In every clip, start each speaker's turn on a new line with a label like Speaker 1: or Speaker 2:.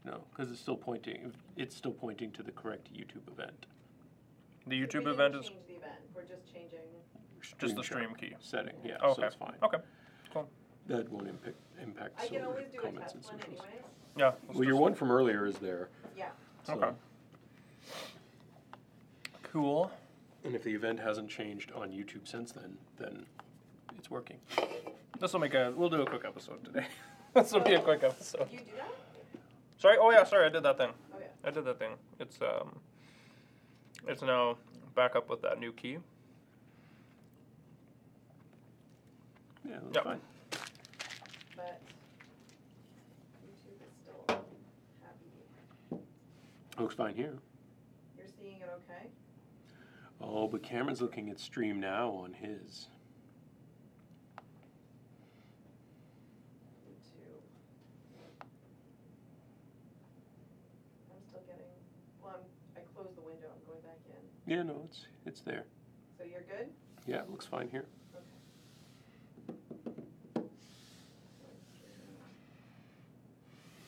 Speaker 1: No, because it's still pointing. It's still pointing to the correct YouTube event.
Speaker 2: The YouTube event is...
Speaker 3: change the event. We're just changing...
Speaker 2: Just the stream key.
Speaker 1: Setting, yeah,
Speaker 2: okay.
Speaker 1: so it's fine.
Speaker 2: Okay, cool.
Speaker 1: That won't impact
Speaker 3: I can always do a
Speaker 1: comments
Speaker 3: test
Speaker 1: and
Speaker 3: one
Speaker 1: socials.
Speaker 3: anyways.
Speaker 2: Yeah.
Speaker 1: Well, your one from earlier is there.
Speaker 3: Yeah.
Speaker 1: So.
Speaker 2: Okay. Cool.
Speaker 1: And if the event hasn't changed on YouTube since then it's working.
Speaker 2: This will make a... We'll do a quick episode today. This will be a quick episode.
Speaker 3: You do that?
Speaker 2: Sorry? Oh, yeah, sorry, I did that thing.
Speaker 3: Oh, yeah.
Speaker 2: I did that thing. It's now back up with that new key.
Speaker 1: Yeah, that's
Speaker 2: Yep.
Speaker 1: fine.
Speaker 3: But YouTube is still happy.
Speaker 1: Looks fine here.
Speaker 3: You're seeing it okay?
Speaker 1: Oh, but Cameron's looking at stream now on his.
Speaker 3: Me too. I'm still getting... Well, I closed the window. I'm going back in.
Speaker 1: Yeah, no, it's there.
Speaker 3: So you're good?
Speaker 1: Yeah, it looks fine here.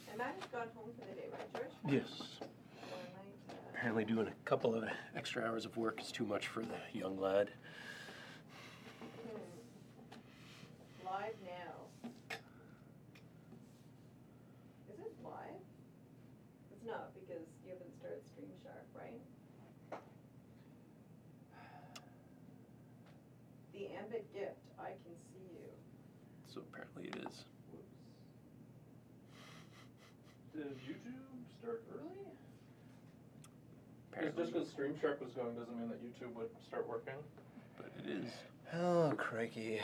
Speaker 3: And Matt has gone home for the day, right, George?
Speaker 1: Yes.
Speaker 3: So I might,
Speaker 1: Apparently doing a couple of extra hours of work is too much for the young lad.
Speaker 3: Live now. Is it live? It's not because you haven't started Stream Sharp, right? The Ambit gift, I can see you.
Speaker 1: So apparently it is.
Speaker 2: Did YouTube start early?
Speaker 1: Apparently.
Speaker 2: Just because Stream Shark was going doesn't mean that YouTube would start working.
Speaker 1: But it is.
Speaker 2: Oh, crikey.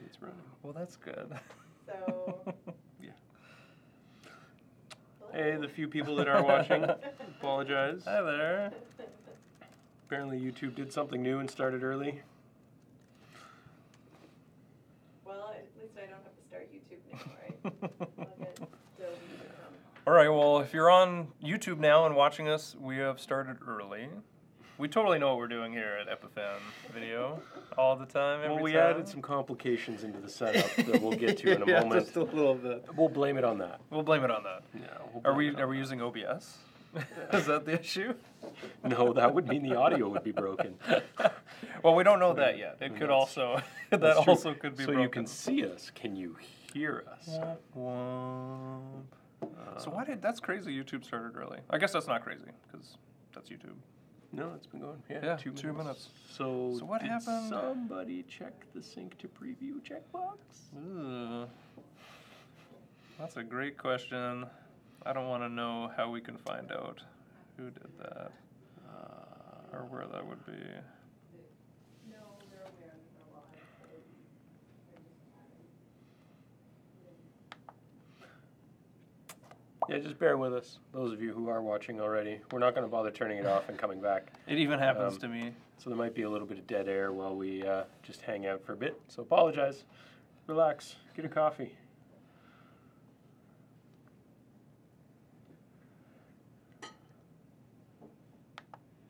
Speaker 1: It's running.
Speaker 2: Well, that's good.
Speaker 3: So,
Speaker 1: Yeah. Hey, the few people that are watching, apologize.
Speaker 2: Hi there.
Speaker 1: Apparently YouTube did something new and started early.
Speaker 3: well, at least I don't have to start YouTube now, right? I'll get Adobe to come.
Speaker 2: All right, well, if you're on YouTube now and watching us, we have started early. We totally know what we're doing here at Epiphan Video all the time, every
Speaker 1: Well, we
Speaker 2: time.
Speaker 1: added some complications into the setup that we'll get to in a
Speaker 2: Yeah,
Speaker 1: moment.
Speaker 2: just a little bit.
Speaker 1: We'll blame it on that.
Speaker 2: We'll blame it on that.
Speaker 1: Yeah. We'll
Speaker 2: Are
Speaker 1: blame it
Speaker 2: we
Speaker 1: on that.
Speaker 2: using OBS? Is that the issue?
Speaker 1: No, that would mean the audio would be broken.
Speaker 2: Well, we don't know that yet. It could also that
Speaker 1: That's true.
Speaker 2: also could be
Speaker 1: so
Speaker 2: broken.
Speaker 1: you can see us. Can you hear us?
Speaker 2: So why did that's crazy? YouTube started early. I guess that's not crazy because that's YouTube.
Speaker 1: No, it's been going.
Speaker 2: Yeah,
Speaker 1: 2
Speaker 2: 2 minutes.
Speaker 1: So
Speaker 2: what
Speaker 1: did
Speaker 2: happened?
Speaker 1: Somebody check the sync to preview checkbox.
Speaker 2: Ugh. That's a great question. I don't want to know how we can find out who did that or where that would be.
Speaker 3: No, they're aware that they're live. So they're just
Speaker 1: Yeah, just bear with us, those of you who are watching already. We're not going to bother turning it off and coming back.
Speaker 2: It even happens to me.
Speaker 1: So there might be a little bit of dead air while we just hang out for a bit. So apologize. Relax. Get a coffee.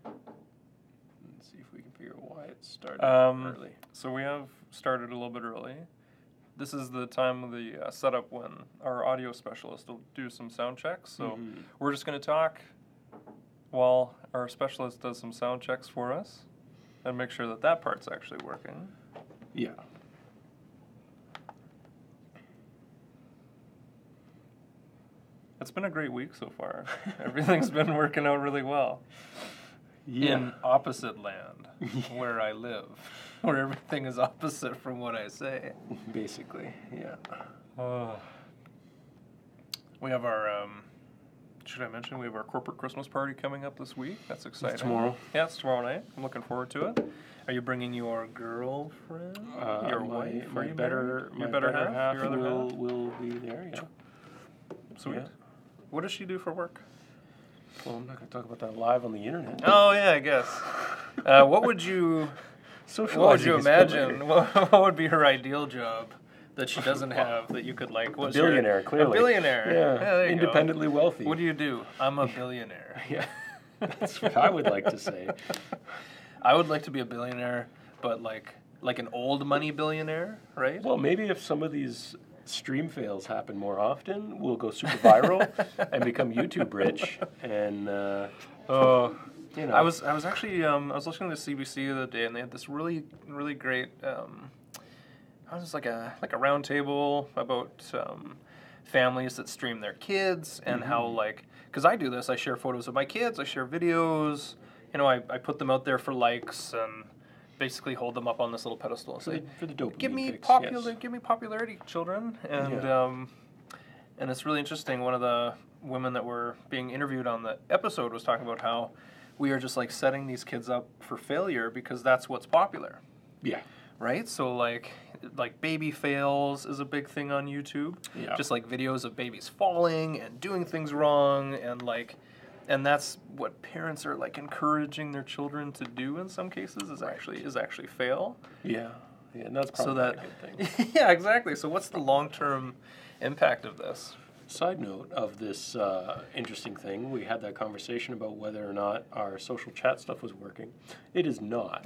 Speaker 1: Let's see if we can figure out why it started early.
Speaker 2: So we have started a little bit early. This is the time of the setup when our audio specialist will do some sound checks. So we're just going to talk while our specialist does some sound checks for us and make sure that that part's actually working.
Speaker 1: Yeah.
Speaker 2: It's been a great week so far. Everything's been working out really well.
Speaker 1: Yeah.
Speaker 2: In opposite land, where I live, where everything is opposite from what I say.
Speaker 1: Basically, yeah.
Speaker 2: We have our, should I mention, we have our corporate Christmas party coming up this week. That's exciting.
Speaker 1: It's tomorrow.
Speaker 2: Yeah, it's tomorrow night. I'm looking forward to it. Are you bringing your girlfriend? Your wife? Are you married? Your better half? Your other half?
Speaker 1: will be there, yeah.
Speaker 2: Sweet.
Speaker 1: Yeah.
Speaker 2: What does she do for work?
Speaker 1: Well, I'm not going to talk about that live on the internet.
Speaker 2: Oh, yeah, I guess. What would you imagine? What would be her ideal job that she doesn't have that you could like?
Speaker 1: A billionaire, clearly.
Speaker 2: A billionaire.
Speaker 1: Yeah,
Speaker 2: there you
Speaker 1: independently
Speaker 2: go.
Speaker 1: wealthy.
Speaker 2: What do you do? I'm a billionaire.
Speaker 1: Yeah, that's what I would like to say.
Speaker 2: I would like to be a billionaire, but like an old money billionaire, right?
Speaker 1: Well, maybe if some of these stream fails happen more often, we'll go super viral and become YouTube rich. And you know,
Speaker 2: I was actually I was listening to CBC the other day, and they had this really great. I was like a round table about families that stream their kids and how, like, because I do this, I share photos of my kids, I share videos, you know, I put them out there for likes and basically hold them up on this little pedestal and say,
Speaker 1: for the dopamine
Speaker 2: give me
Speaker 1: fix,
Speaker 2: give me popularity, children. And and it's really interesting. One of the women that were being interviewed on the episode was talking about how we are just like setting these kids up for failure because that's what's popular.
Speaker 1: Yeah.
Speaker 2: Right? So like baby fails is a big thing on YouTube.
Speaker 1: Yeah.
Speaker 2: Just like videos of babies falling and doing things wrong, and that's what parents are like encouraging their children to do in some cases is actually fail.
Speaker 1: Yeah. Yeah, and that's probably not a good thing.
Speaker 2: Yeah, exactly. So what's the long-term impact of this?
Speaker 1: Side note of this interesting thing, we had that conversation about whether or not our social chat stuff was working. It is not.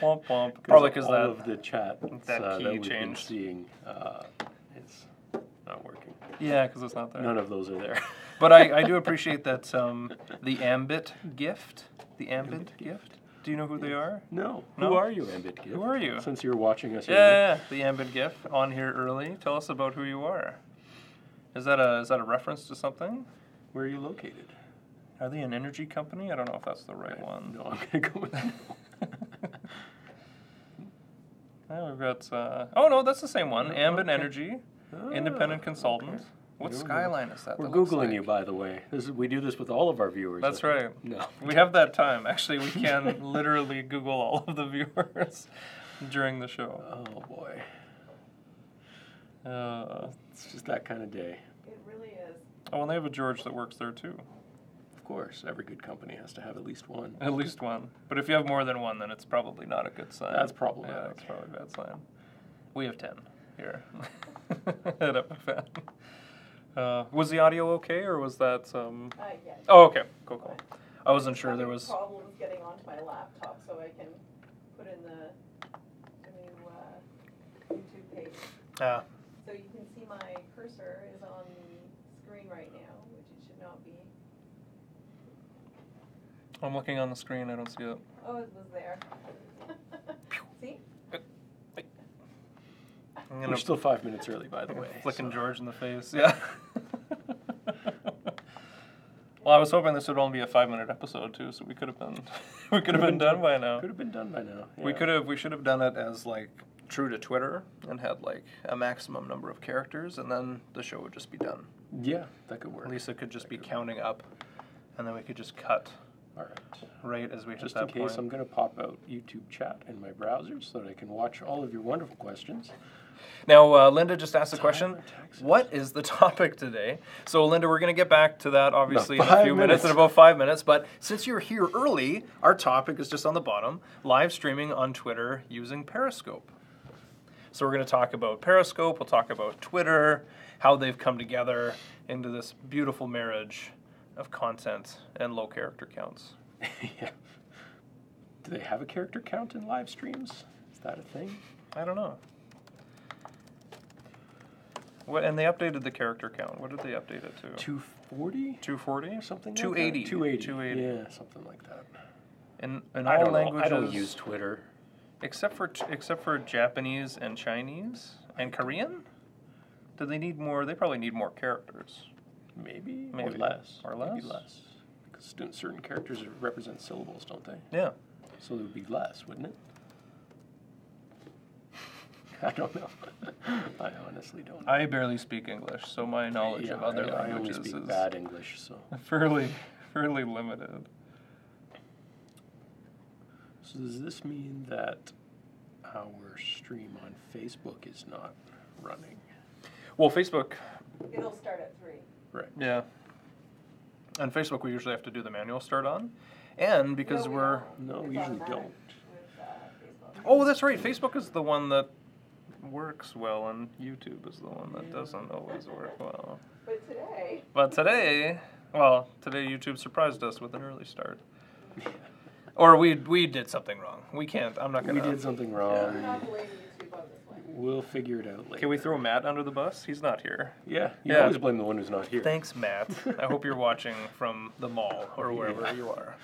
Speaker 2: Womp womp. Probably because
Speaker 1: all of the chat
Speaker 2: that key
Speaker 1: that we've been
Speaker 2: changed.
Speaker 1: seeing is not working.
Speaker 2: Yeah, because it's not there.
Speaker 1: None of those are there.
Speaker 2: But I do appreciate that the Ambit gift. The Ambit gift. Do you know who they are?
Speaker 1: No.
Speaker 2: No?
Speaker 1: Who are you, Ambit Gift?
Speaker 2: Who are you?
Speaker 1: Since you're watching us.
Speaker 2: Yeah, the Ambit gift on here early. Tell us about who you are. Is that a reference to something?
Speaker 1: Where are you located?
Speaker 2: Are they an energy company? I don't know if that's the right one.
Speaker 1: No, I'm gonna go with.
Speaker 2: Yeah, we've got. Oh no, that's the same one.
Speaker 1: No,
Speaker 2: Ambit
Speaker 1: okay.
Speaker 2: Energy, independent consultant.
Speaker 1: Okay.
Speaker 2: What
Speaker 1: We don't
Speaker 2: skyline is that?
Speaker 1: We're
Speaker 2: that looks
Speaker 1: Googling
Speaker 2: like?
Speaker 1: you, by the way. We do this with all of our viewers.
Speaker 2: That's
Speaker 1: I think.
Speaker 2: right.
Speaker 1: No.
Speaker 2: We have that time. Actually, we can literally Google all of the viewers during the show.
Speaker 1: Oh boy. It's just that kind of day.
Speaker 3: It really is.
Speaker 2: Oh, and they have a George that works there too.
Speaker 1: Of course, every good company has to have at least one.
Speaker 2: At least one. But if you have more than one, then it's probably not a good sign.
Speaker 1: That's problematic.
Speaker 2: Yeah, that's probably a bad sign. We have 10 here at Epiphan. Was the audio okay, or was that
Speaker 3: Yeah.
Speaker 2: Oh, okay. Cool. I wasn't sure there was.
Speaker 3: Problems getting onto my laptop so I can put in the new YouTube page.
Speaker 2: Ah.
Speaker 3: So you can see my cursor is on the screen right now, which it should not be.
Speaker 2: I'm looking on the screen. I don't see it.
Speaker 3: Oh, it was there. See?
Speaker 2: I'm gonna
Speaker 1: We're still 5 minutes early, by the way.
Speaker 2: flicking
Speaker 1: so-
Speaker 2: George in the face. Yeah. Well, I was hoping this would only be a 5-minute episode too, so we could have been done by now.
Speaker 1: Could have been done by now.
Speaker 2: We
Speaker 1: yeah.
Speaker 2: we should have done it as like true to Twitter and had like a maximum number of characters, and then the show would just be done.
Speaker 1: Yeah, that could work.
Speaker 2: Lisa could just be counting up, and then we could just cut
Speaker 1: All right.
Speaker 2: right as we hit
Speaker 1: Just
Speaker 2: that
Speaker 1: in case,
Speaker 2: point.
Speaker 1: I'm going to pop out YouTube chat in my browser so that I can watch all of your wonderful questions.
Speaker 2: Now, Linda just asked a question.
Speaker 1: Texas.
Speaker 2: What is the topic today? So, Linda, we're going to get back to that obviously in a
Speaker 1: 5
Speaker 2: few minutes,
Speaker 1: minutes.
Speaker 2: in about 5 minutes. But since you're here early, our topic is just on the bottom, live streaming on Twitter using Periscope. So we're going to talk about Periscope, we'll talk about Twitter, how they've come together into this beautiful marriage of content and low character counts.
Speaker 1: Yeah. Do they have a character count in live streams? Is that a thing?
Speaker 2: I don't know. What, and they updated the character count. What did they update it to?
Speaker 1: 240?
Speaker 2: 240?
Speaker 1: Or something
Speaker 2: 280.
Speaker 1: like that? 280.
Speaker 2: 280.
Speaker 1: Yeah, something like that.
Speaker 2: In
Speaker 1: I
Speaker 2: all
Speaker 1: don't
Speaker 2: languages.
Speaker 1: know. I don't use Twitter.
Speaker 2: Except for Japanese and Chinese and Korean? Do they need more? They probably need more characters.
Speaker 1: Maybe.
Speaker 2: Maybe.
Speaker 1: Or less.
Speaker 2: Or
Speaker 1: Maybe
Speaker 2: less?
Speaker 1: less. Because certain characters represent syllables, don't they?
Speaker 2: Yeah.
Speaker 1: So there would be less, wouldn't it? I don't know. I honestly don't know.
Speaker 2: I barely speak English, so my knowledge of other
Speaker 1: I only
Speaker 2: languages
Speaker 1: speak
Speaker 2: is
Speaker 1: bad English, so.
Speaker 2: fairly limited.
Speaker 1: So does this mean that our stream on Facebook is not running?
Speaker 2: Well, Facebook,
Speaker 3: It'll start at 3.
Speaker 1: Right.
Speaker 2: yeah. On Facebook, we usually have to do the manual start on, and because
Speaker 3: No, we
Speaker 2: we're
Speaker 3: don't.
Speaker 1: No, we
Speaker 3: It's
Speaker 1: usually
Speaker 3: automatic
Speaker 1: don't.
Speaker 3: with, Facebook.
Speaker 2: oh, that's right. Facebook is the one that works well, and YouTube is the one that doesn't always work well.
Speaker 3: But today,
Speaker 2: But today YouTube surprised us with an early start. Or we did something wrong. We can't. I'm not
Speaker 1: We
Speaker 2: gonna.
Speaker 1: did something
Speaker 3: we're
Speaker 1: wrong.
Speaker 3: not blaming YouTube on this one.
Speaker 1: We'll figure it out later.
Speaker 2: Can we throw Matt under the bus? He's not here.
Speaker 1: Yeah, you
Speaker 2: Yeah.
Speaker 1: always blame the one who's not here.
Speaker 2: Thanks, Matt. I hope you're watching from the mall or wherever you are.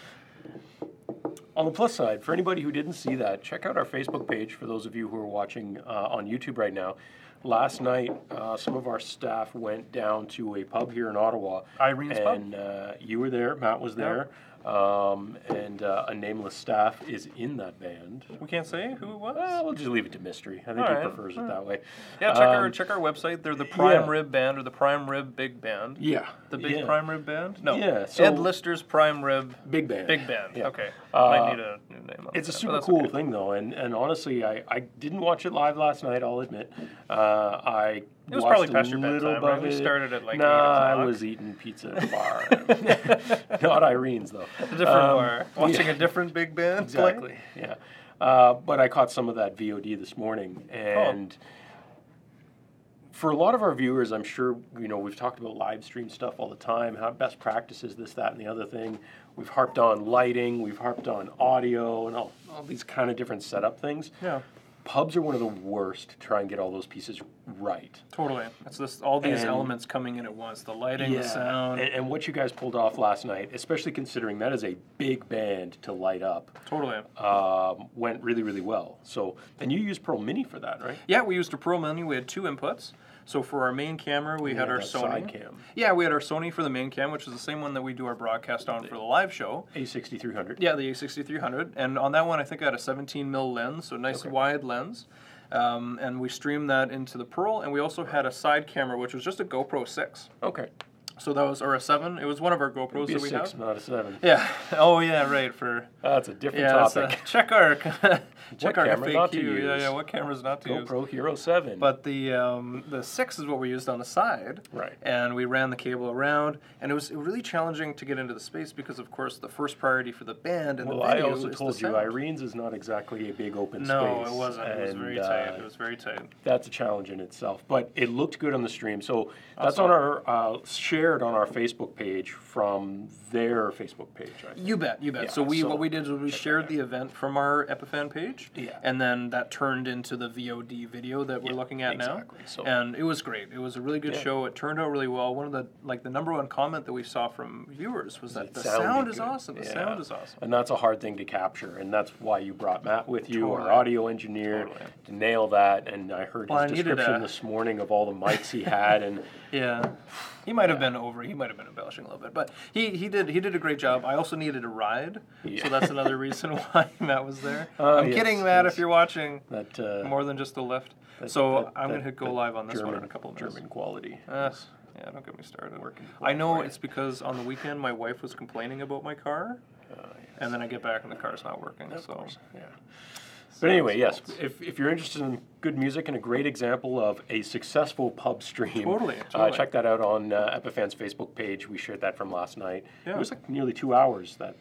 Speaker 1: On the plus side, for anybody who didn't see that, check out our Facebook page for those of you who are watching on YouTube right now. Last night, some of our staff went down to a pub here in Ottawa.
Speaker 2: Irene's Pub.
Speaker 1: And you were there, Matt was there, and a nameless staff is in that band.
Speaker 2: We can't say who it was?
Speaker 1: We'll just leave it to mystery. I think
Speaker 2: All
Speaker 1: he
Speaker 2: right.
Speaker 1: prefers it that way.
Speaker 2: Yeah, check our website. They're the Prime Rib Band or the Prime Rib Big Band.
Speaker 1: Yeah.
Speaker 2: The Big Prime Rib Band? No.
Speaker 1: Yeah, so-
Speaker 2: Ed Lister's Prime Rib
Speaker 1: Big Band.
Speaker 2: Big Band.
Speaker 1: Yeah.
Speaker 2: Okay. Might need a new name on
Speaker 1: It's a
Speaker 2: that, but
Speaker 1: super
Speaker 2: that's
Speaker 1: cool
Speaker 2: okay.
Speaker 1: thing, though, and honestly, I didn't watch it live last night, I'll admit. I
Speaker 2: It was
Speaker 1: watched
Speaker 2: probably past
Speaker 1: a
Speaker 2: your
Speaker 1: little
Speaker 2: bedtime, right?
Speaker 1: of
Speaker 2: We
Speaker 1: it.
Speaker 2: started at like 8
Speaker 1: Nah, I
Speaker 2: o'clock.
Speaker 1: was eating pizza at a bar. Not Irene's, though.
Speaker 2: A different bar. Watching a different big band
Speaker 1: Exactly, yeah. But I caught some of that VOD this morning, and for a lot of our viewers, I'm sure, we've talked about live stream stuff all the time, how best practices, this, that, and the other thing. We've harped on lighting, we've harped on audio, and all these kind of different setup things.
Speaker 2: Yeah.
Speaker 1: Pubs are one of the worst to try and get all those pieces right.
Speaker 2: Totally. It's this all these
Speaker 1: And-
Speaker 2: elements coming in at once. The lighting, the sound.
Speaker 1: And what you guys pulled off last night, especially considering that is a big band to light up,
Speaker 2: Totally.
Speaker 1: went really, really well. So, and you used Pro Mini for that, right?
Speaker 2: Yeah, we used a Pro Mini. We had 2 inputs. So for our main camera, we had our
Speaker 1: that
Speaker 2: Sony.
Speaker 1: side cam.
Speaker 2: Yeah, we had our Sony for the main cam, which is the same one that we do our broadcast on for the live show.
Speaker 1: A6300.
Speaker 2: Yeah, the A6300. And on that one, I think I had a 17mm lens, so nice wide lens. And we streamed that into the Pearl. And we also had a side camera, which was just a GoPro 6.
Speaker 1: Okay.
Speaker 2: So that was, or a 7. It was one of our GoPros
Speaker 1: Be a
Speaker 2: that we
Speaker 1: 6,
Speaker 2: have.
Speaker 1: not a 7.
Speaker 2: Yeah. Oh, yeah, right. For
Speaker 1: That's a different
Speaker 2: yeah,
Speaker 1: topic.
Speaker 2: check our check our
Speaker 1: camera not to
Speaker 2: FAQ.
Speaker 1: use?
Speaker 2: Yeah, what cameras not to use.
Speaker 1: GoPro Hero 7.
Speaker 2: But the 6 is what we used on the side,
Speaker 1: Right.
Speaker 2: And we ran the cable around, and it was really challenging to get into the space because, of course, the first priority for the band and
Speaker 1: Well,
Speaker 2: the
Speaker 1: I
Speaker 2: video
Speaker 1: also
Speaker 2: is
Speaker 1: told
Speaker 2: the
Speaker 1: you
Speaker 2: sound.
Speaker 1: Irene's is not exactly a big open space.
Speaker 2: No, it wasn't. It was
Speaker 1: and,
Speaker 2: very tight. It was very tight.
Speaker 1: That's a challenge in itself, but it looked good on the stream. So that's on our shared on our Facebook page from their Facebook page. I think.
Speaker 2: You bet.
Speaker 1: Yeah,
Speaker 2: So
Speaker 1: so
Speaker 2: what we did was we shared the event from our Epiphan page,
Speaker 1: Yeah.
Speaker 2: and then that turned into the VOD video that we're looking at
Speaker 1: exactly.
Speaker 2: now.
Speaker 1: So-
Speaker 2: And it was great. It was a really good
Speaker 1: Yeah.
Speaker 2: show. It turned out really well. One of the number one comment that we saw from viewers was that
Speaker 1: It
Speaker 2: the
Speaker 1: sounded
Speaker 2: sound is
Speaker 1: good.
Speaker 2: awesome. The
Speaker 1: Yeah.
Speaker 2: sound is awesome.
Speaker 1: And that's a hard thing to capture, and that's why you brought Matt with you,
Speaker 2: Totally.
Speaker 1: our audio engineer,
Speaker 2: Totally.
Speaker 1: to nail that. And I heard
Speaker 2: Well, I
Speaker 1: his
Speaker 2: needed
Speaker 1: description
Speaker 2: a-
Speaker 1: this morning of all the mics he had, and
Speaker 2: Yeah, he might have been he might have been embellishing a little bit, but he did a great job. I also needed a ride,
Speaker 1: Yeah.
Speaker 2: so that's another reason why Matt was there. I'm
Speaker 1: yes,
Speaker 2: kidding, Matt,
Speaker 1: yes.
Speaker 2: if you're watching.
Speaker 1: that
Speaker 2: More than just a lift.
Speaker 1: that-
Speaker 2: So
Speaker 1: that-
Speaker 2: I'm
Speaker 1: that-
Speaker 2: gonna hit go
Speaker 1: that
Speaker 2: live on this one
Speaker 1: German,
Speaker 2: in a couple of minutes.
Speaker 1: German quality.
Speaker 2: Yeah, don't get me started.
Speaker 1: Working
Speaker 2: I know
Speaker 1: for you.
Speaker 2: it's because on the weekend my wife was complaining about my car, and then I get back and the car's not working.
Speaker 1: Of
Speaker 2: So
Speaker 1: course, yeah. But anyway, yes, if you're interested in good music and a great example of a successful pub stream,
Speaker 2: Totally.
Speaker 1: check that out on Epiphan's Facebook page. We shared that from last night.
Speaker 2: Yeah.
Speaker 1: It was like nearly 2 hours, that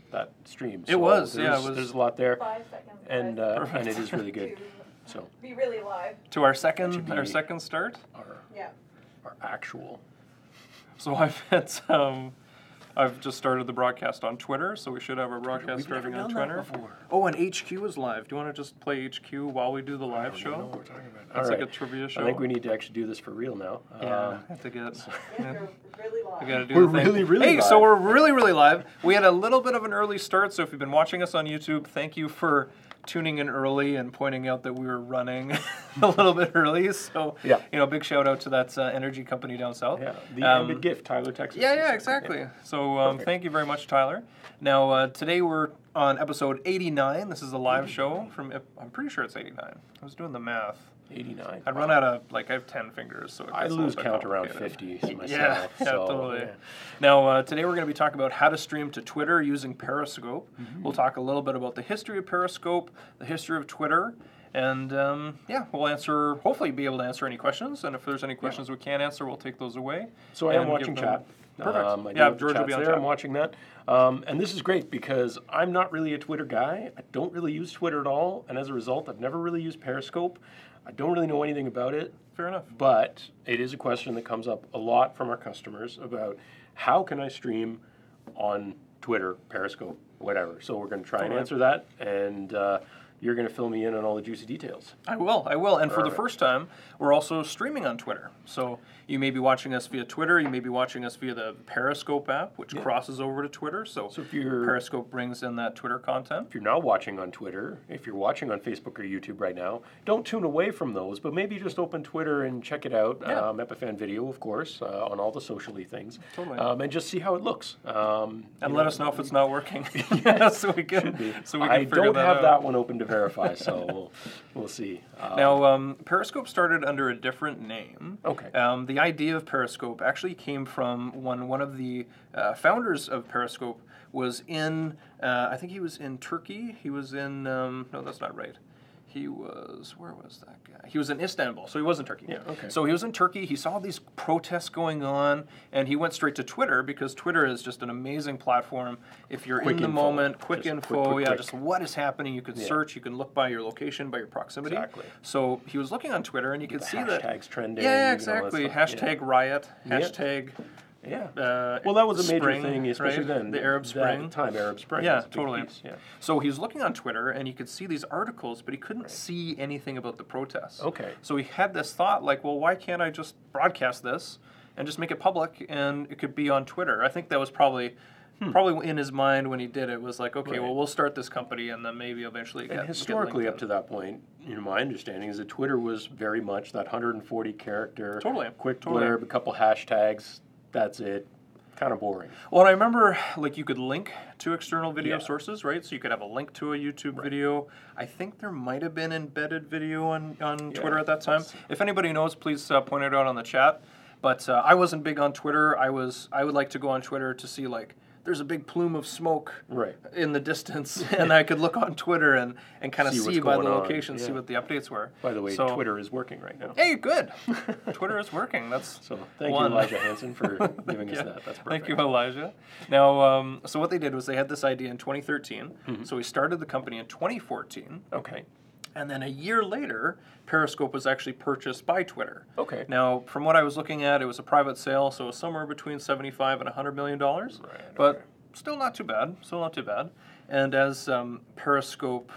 Speaker 1: stream.
Speaker 2: It was, yeah,
Speaker 1: there's-
Speaker 2: it was-
Speaker 1: There's a lot there,
Speaker 3: 5 seconds.
Speaker 1: and
Speaker 3: guys,
Speaker 1: and it is really good.
Speaker 3: to
Speaker 1: So
Speaker 3: be really live.
Speaker 2: to our
Speaker 1: should
Speaker 2: second
Speaker 1: be-
Speaker 2: second start.
Speaker 3: Yeah.
Speaker 1: our actual.
Speaker 2: So I've just started the broadcast on Twitter, so we should have our broadcast
Speaker 1: We've never
Speaker 2: starting on
Speaker 1: done that
Speaker 2: Twitter.
Speaker 1: before.
Speaker 2: Oh, and HQ is live. Do you want to just play HQ while we do the live
Speaker 1: I
Speaker 2: show?
Speaker 1: don't know what we're talking about.
Speaker 2: That's
Speaker 1: All
Speaker 2: like
Speaker 1: right.
Speaker 2: a trivia show.
Speaker 1: I think we need to actually do this for real now.
Speaker 2: Yeah, I have to get.
Speaker 3: Yes, you're really live.
Speaker 2: I gotta do
Speaker 1: We're
Speaker 2: the thing.
Speaker 1: really, really
Speaker 2: Hey,
Speaker 1: live.
Speaker 2: so we're really, really live. We had a little bit of an early start, so if you've been watching us on YouTube, thank you for tuning in early and pointing out that we were running a little bit early. So,
Speaker 1: Yeah.
Speaker 2: big shout out to that energy company down south.
Speaker 1: Yeah, the ended gift, Tyler, Texas.
Speaker 2: Yeah, exactly. So thank you very much, Tyler. Now, today we're on episode 89. This is a live show from, I'm pretty sure it's 89. I was doing the math.
Speaker 1: 89.
Speaker 2: I'd run out of, I have 10 fingers, so it
Speaker 1: I
Speaker 2: gets a little
Speaker 1: lose
Speaker 2: bit
Speaker 1: count around
Speaker 2: complicated.
Speaker 1: 50 myself.
Speaker 2: Yeah,
Speaker 1: so,
Speaker 2: totally.
Speaker 1: yeah.
Speaker 2: Now, today we're going to be talking about how to stream to Twitter using Periscope. We'll talk a little bit about the history of Periscope, the history of Twitter, and we'll hopefully be able to answer any questions. And if there's any questions we can't answer, we'll take those away.
Speaker 1: So I am
Speaker 2: and
Speaker 1: watching
Speaker 2: give them-
Speaker 1: chat.
Speaker 2: Perfect.
Speaker 1: I do
Speaker 2: Yeah,
Speaker 1: have the
Speaker 2: George will
Speaker 1: chats
Speaker 2: be on
Speaker 1: there.
Speaker 2: chat.
Speaker 1: I'm watching that. And this is great because I'm not really a Twitter guy. I don't really use Twitter at all. And as a result, I've never really used Periscope. I don't really know anything about it.
Speaker 2: Fair enough.
Speaker 1: But it is a question that comes up a lot from our customers about how can I stream on Twitter, Periscope, whatever. So we're going to try and
Speaker 2: Alright.
Speaker 1: answer that. And you're going to fill me in on all the juicy details.
Speaker 2: I will. And for the first time, we're also streaming on Twitter. So you may be watching us via Twitter. You may be watching us via the Periscope app, which crosses over to Twitter. So
Speaker 1: if you're,
Speaker 2: Periscope brings in that Twitter content.
Speaker 1: If you're not watching on Twitter, if you're watching on Facebook or YouTube right now, don't tune away from those, but maybe just open Twitter and check it out. Epiphan Video, of course, on all the socially things.
Speaker 2: Totally.
Speaker 1: And just see how it looks.
Speaker 2: And let us know if it's not working. so we can figure that out.
Speaker 1: I don't have that one open to verify, so we'll see.
Speaker 2: Now, Periscope started under a different name.
Speaker 1: Okay.
Speaker 2: The idea of Periscope actually came from one of the founders of Periscope was in, I think he was in Turkey. He was in, no, that's not right. He was, where was that guy? He was in Istanbul, so he was in Turkey.
Speaker 1: Yeah, okay.
Speaker 2: So he was in Turkey, he saw these protests going on, and he went straight to Twitter, because Twitter is just an amazing platform. If you're in the moment, quick info, just what is happening, you can search, you can look by your location, by your proximity.
Speaker 1: Exactly.
Speaker 2: So he was looking on Twitter, and you could see that.
Speaker 1: Hashtags trending.
Speaker 2: Yeah, exactly. Hashtag riot, hashtag...
Speaker 1: well, that was a major thing, especially then.
Speaker 2: The Arab Spring.
Speaker 1: That time, Arab Spring.
Speaker 2: Yeah, totally. Yeah. So he was looking on Twitter, and he could see these articles, but he couldn't see anything about the protests.
Speaker 1: Okay.
Speaker 2: So he had this thought, like, well, why can't I just broadcast this and just make it public, and it could be on Twitter? I think that was probably in his mind when he did it, was like, okay, well, we'll start this company, and then maybe eventually get.
Speaker 1: And historically, up to that point, my understanding is that Twitter was very much that 140 character, quick blurb, a couple hashtags. That's it. Kind of boring.
Speaker 2: Well, I remember, like, you could link to external video sources, right? So you could have a link to a YouTube video. I think there might have been embedded video on Twitter at that time. If anybody knows, please point it out on the chat. But I wasn't big on Twitter. I would like to go on Twitter to see, like, there's a big plume of smoke in the distance, and I could look on Twitter and kind of see by the location, see what the updates were.
Speaker 1: By the way, Twitter is working right now.
Speaker 2: Hey, good. Twitter is working. That's
Speaker 1: thank you, Elijah Hansen, for giving us that. That's perfect.
Speaker 2: Thank you, Elijah. Now, so what they did was they had this idea in 2013. So we started the company in 2014.
Speaker 1: Okay.
Speaker 2: And then a year later, Periscope was actually purchased by Twitter.
Speaker 1: Okay.
Speaker 2: Now, from what I was looking at, it was a private sale, so it was somewhere between $75 and $100 million. Right. But still not too bad. Still not too bad. And as Periscope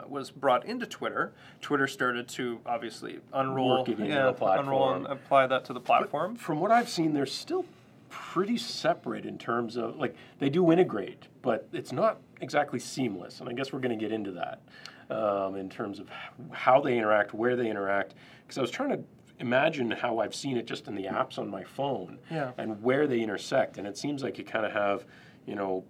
Speaker 2: was brought into Twitter, Twitter started to obviously unroll and apply that to the platform.
Speaker 1: But from what I've seen, they're still pretty separate in terms of, like, they do integrate, but it's not exactly seamless. And I guess we're going to get into that. In terms of how they interact, where they interact, because I was trying to imagine how I've seen it just in the apps on my phone and where they intersect, and it seems like you kind of have,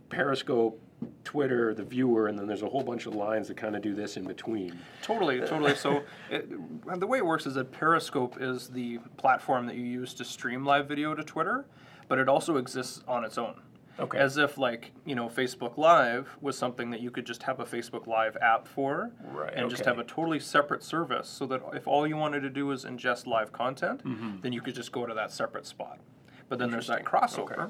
Speaker 1: Periscope, Twitter, the viewer, and then there's a whole bunch of lines that kind of do this in between.
Speaker 2: Totally. So the way it works is that Periscope is the platform that you use to stream live video to Twitter, but it also exists on its own.
Speaker 1: Okay.
Speaker 2: As if, like, Facebook Live was something that you could just have a Facebook Live app for, and just have a totally separate service, so that if all you wanted to do is ingest live content, then you could just go to that separate spot. But then there's that crossover.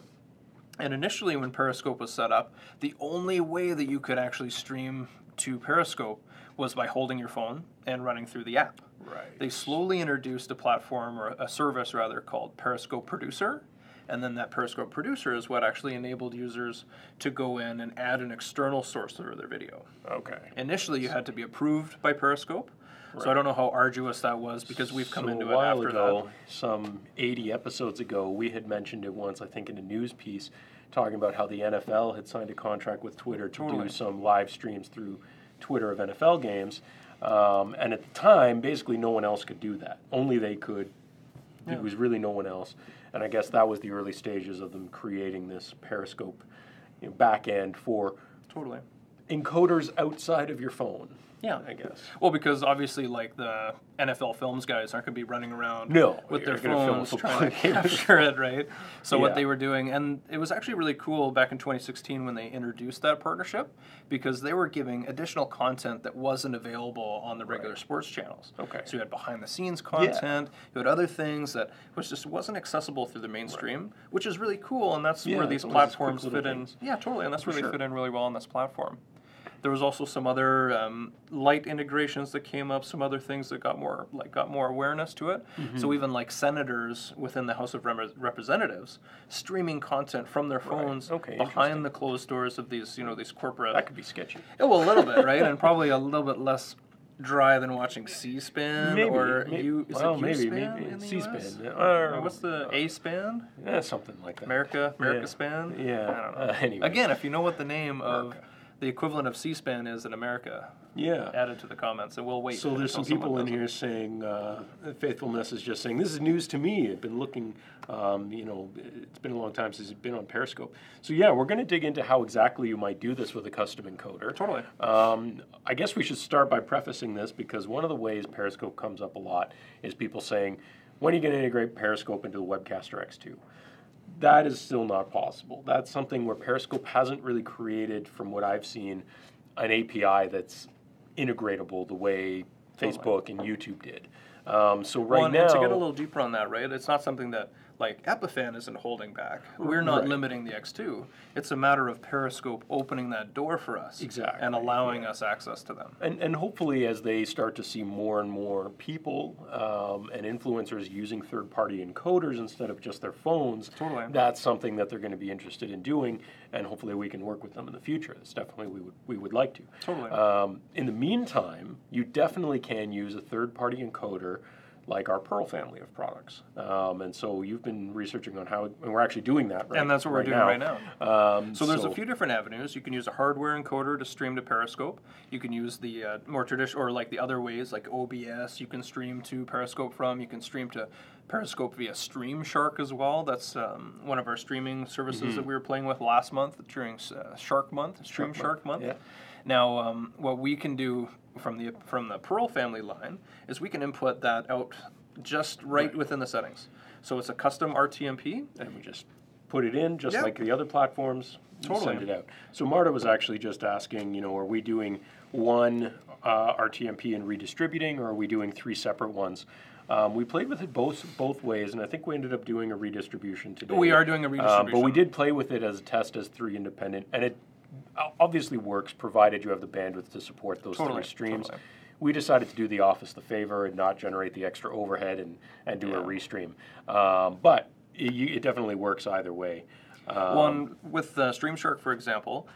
Speaker 2: And initially, when Periscope was set up, the only way that you could actually stream to Periscope was by holding your phone and running through the app.
Speaker 1: Right.
Speaker 2: They slowly introduced a platform, or a service rather, called Periscope Producer. And then that Periscope Producer is what actually enabled users to go in and add an external source for their video.
Speaker 1: Okay.
Speaker 2: Initially, you had to be approved by Periscope. So I don't know how arduous that was, because we've come into it after that.
Speaker 1: Some 80 episodes ago, we had mentioned it once, I think, in a news piece, talking about how the NFL had signed a contract with Twitter to do some live streams through Twitter of NFL games. And at the time, basically no one else could do that. Only they could. There was really no one else. And I guess that was the early stages of them creating this Periscope back end for encoders outside of your phone.
Speaker 2: Yeah,
Speaker 1: I guess.
Speaker 2: Well, because obviously, like, the NFL films guys aren't going to be running around with their phones trying to capture it, right? So what they were doing, and it was actually really cool back in 2016 when they introduced that partnership, because they were giving additional content that wasn't available on the regular sports channels. Okay. So you had behind-the-scenes content, you had other things that wasn't accessible through the mainstream, which is really cool, and that's where these platforms fit in. Yeah, totally, and that's where they fit in really well on this platform. There was also some other light integrations that came up, some other things that got more awareness to it. So even like senators within the House of Representatives streaming content from their phones behind the closed doors of these, these corporate.
Speaker 1: That could be sketchy.
Speaker 2: Oh, well, a little bit, right? And probably a little bit less dry than watching C-SPAN or
Speaker 1: maybe
Speaker 2: C-SPAN.
Speaker 1: Or
Speaker 2: what's the A-SPAN?
Speaker 1: Yeah, something like that.
Speaker 2: America SPAN?
Speaker 1: Yeah.
Speaker 2: I don't know.
Speaker 1: Anyway.
Speaker 2: Again, if you know what the name of the equivalent of C-SPAN is in America, add it to the comments, and we'll wait.
Speaker 1: So there's some people in here saying, Faithfulness is just saying, this is news to me. I've been looking, it's been a long time since it's been on Periscope. So yeah, we're going to dig into how exactly you might do this with a custom encoder.
Speaker 2: Totally.
Speaker 1: I guess we should start by prefacing this, because one of the ways Periscope comes up a lot is people saying, when are you going to integrate Periscope into the Webcaster X2? That is still not possible. That's something where Periscope hasn't really created, from what I've seen, an API that's integratable the way Facebook and YouTube did. So right now,
Speaker 2: to get a little deeper on that, right? It's not something that like Epiphan isn't holding back. We're not limiting the X2. It's a matter of Periscope opening that door for us, and allowing us access to them.
Speaker 1: And hopefully, as they start to see more and more people and influencers using third-party encoders instead of just their phones, that's something that they're going to be interested in doing, and hopefully we can work with them in the future. That's definitely we would like to. In the meantime, you definitely can use a third-party encoder like our Pearl family of products. And so you've been researching on how, and we're actually doing that
Speaker 2: and that's what we're doing right now. So there's a few different avenues. You can use a hardware encoder to stream to Periscope. You can use the more traditional, or like the other ways, like OBS, you can stream to Periscope from. You can stream to Periscope via Streamshark as well. That's one of our streaming services that we were playing with last month during Shark Month, Streamshark Month. Yeah. Now, what we can do from the Pearl family line is we can input that out just within the settings. So it's a custom RTMP,
Speaker 1: and we just put it in just like the other platforms. Send it out. So Marta was actually just asking, are we doing one RTMP and redistributing, or are we doing 3 separate ones? We played with it both ways, and I think we ended up doing a redistribution today.
Speaker 2: We are doing a redistribution.
Speaker 1: But we did play with it as a test as 3 independent, and it obviously works provided you have the bandwidth to support those 3 streams. We decided to do the office the favor and not generate the extra overhead and do a restream. But it definitely works either way.
Speaker 2: With Streamshark, for example,